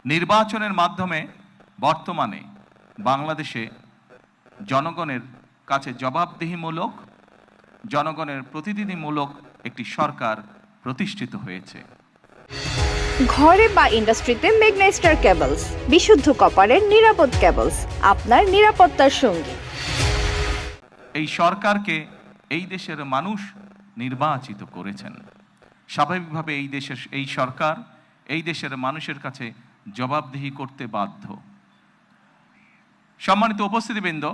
নির্বাচনের মাধ্যমে বর্তমানে বাংলাদেশে জনগণের কাছে জবাবদিহিমূলক, জনগণের প্রতিনিধিমূলক একটি সরকার প্রতিষ্ঠিত হয়েছে। ঘরে বা ইন্ডাস্ট্রিতে ম্যাগনেস্টার কেবলস, বিশুদ্ধ কপারের নিরাপদ কেবলস, আপনার নিরাপত্তার সঙ্গী। এই সরকারকে এই দেশের মানুষ নির্বাচিত করেছেন। স্বাভাবিকভাবে এই সরকার এই দেশের মানুষের কাছে জবাবদিহি করতে বাধ্য। সম্মানিত উপস্থিতিবৃন্দ,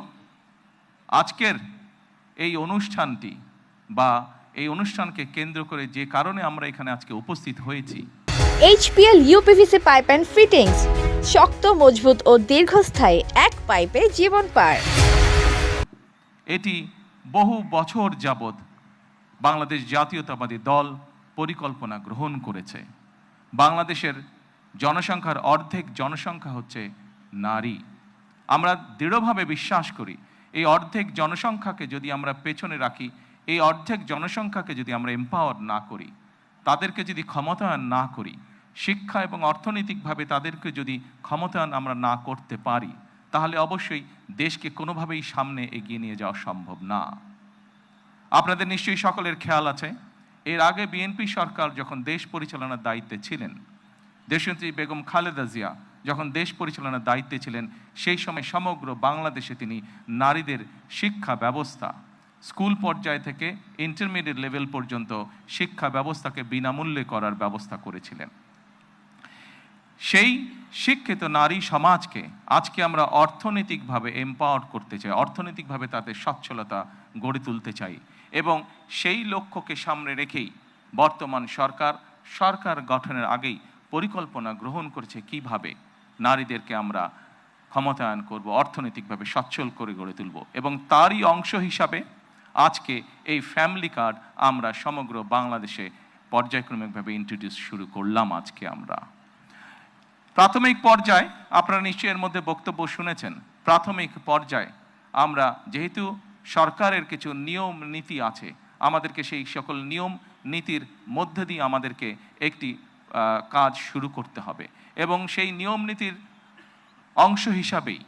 আজকের এই অনুষ্ঠানটি বা এই অনুষ্ঠানকে কেন্দ্র করে যে কারণে আমরা এখানে আজকে উপস্থিত হয়েছি, HPL UPVC pipe and fittings, শক্ত, মজবুত ও দীর্ঘস্থায়ী এক পাইপে জীবন পার। এটি বহু বছর যাবৎ বাংলাদেশ জাতীয়তাবাদী দল পরিকল্পনা গ্রহণ করেছে। বাংলাদেশের জনসংখ্যার অর্ধেক জনসংখ্যা হচ্ছে নারী। আমরা দৃঢ়ভাবে বিশ্বাস করি এই অর্ধেক জনসংখ্যাকে যদি আমরা পেছনে রাখি, এই অর্ধেক জনসংখ্যাকে যদি আমরা এম্পাওয়ার না করি, তাদেরকে যদি ক্ষমতায়ন না করি, শিক্ষা এবং অর্থনৈতিকভাবে তাদেরকে যদি ক্ষমতায়ন আমরা না করতে পারি, তাহলে অবশ্যই দেশকে কোনোভাবেই সামনে এগিয়ে নিয়ে যাওয়া সম্ভব না। আপনাদের নিশ্চয়ই সকলের খেয়াল আছে, এর আগে বিএনপি সরকার যখন দেশ পরিচালনার দায়িত্বে ছিলেন, দেশনেত্রী বেগম খালেদা জিয়া যখন দেশ পরিচালনার দায়িত্বে ছিলেন, সেই সময় সমগ্র বাংলাদেশে তিনি নারীদের শিক্ষা ব্যবস্থা, স্কুল পর্যায় থেকে ইন্টারমিডিয়েট লেভেল পর্যন্ত শিক্ষা ব্যবস্থাকে বিনামূল্যে করার ব্যবস্থা করেছিলেন। সেই শিক্ষিত নারী সমাজকে আজকে আমরা অর্থনৈতিকভাবে এম্পাওয়ার করতে চাই, অর্থনৈতিকভাবে তাদের সচ্ছলতা গড়ে তুলতে চাই, এবং সেই লক্ষ্যকে সামনে রেখেই বর্তমান সরকার গঠনের আগেই পরিকল্পনা গ্রহণ করেছে কিভাবে নারীদেরকে আমরা ক্ষমতায়ন করব, অর্থনৈতিকভাবে সচ্ছল করে গড়ে তুলব। এবং তারই অংশ হিসাবে আজকে এই ফ্যামিলি কার্ড আমরা সমগ্র বাংলাদেশে পর্যায়ক্রমিকভাবে ইন্ট্রোডিউস শুরু করলাম। আজকে আমরা প্রাথমিক পর্যায়ে, আপনারা নিশ্চয়ই এর মধ্যে বক্তব্য শুনেছেন, প্রাথমিক পর্যায়ে আমরা যেহেতু সরকারের কিছু নিয়ম নীতি আছে, আমাদেরকে সেই সকল নিয়ম নীতির মধ্যে দিয়ে আমাদেরকে একটি কাজ শুরু করতে হবে, এবং সেই নিয়ম নীতির অংশ হিসাবেই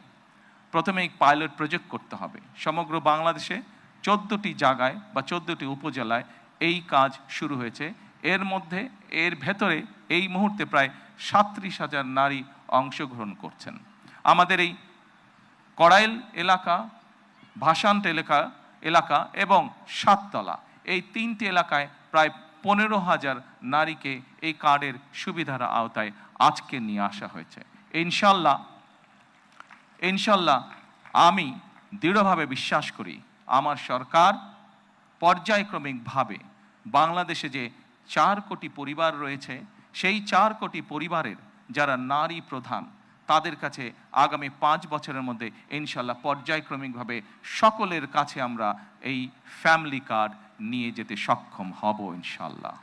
প্রথমে পাইলট প্রজেক্ট করতে হবে। সমগ্র বাংলাদেশে 14টি জায়গায় বা 14টি উপজেলায় এই কাজ শুরু হয়েছে। এর ভেতরে এই মুহূর্তে প্রায় 37,000 নারী অংশগ্রহণ করছেন। আমাদের এই কড়াইল এলাকা, ভাসান্ট এলাকা এবং সাততলা, এই 3টি এলাকায় প্রায় 15,000 নারীকে এই কার্ডের সুবিধার আওতায় আজকে নিয়ে আসা হয়েছে। ইনশাল্লাহ আমি দৃঢ়ভাবে বিশ্বাস করি আমার সরকার পর্যায়ক্রমিকভাবে বাংলাদেশে যে 4 কোটি পরিবার রয়েছে, সেই 4 কোটি পরিবারের যারা নারী প্রধান, তাদের কাছে আগামী 5 বছরের মধ্যে ইনশাল্লাহ পর্যায়ক্রমিকভাবে সকলের কাছে আমরা এই ফ্যামিলি কার্ড নিয়ে যেতে সক্ষম হব ইনশাল্লাহ।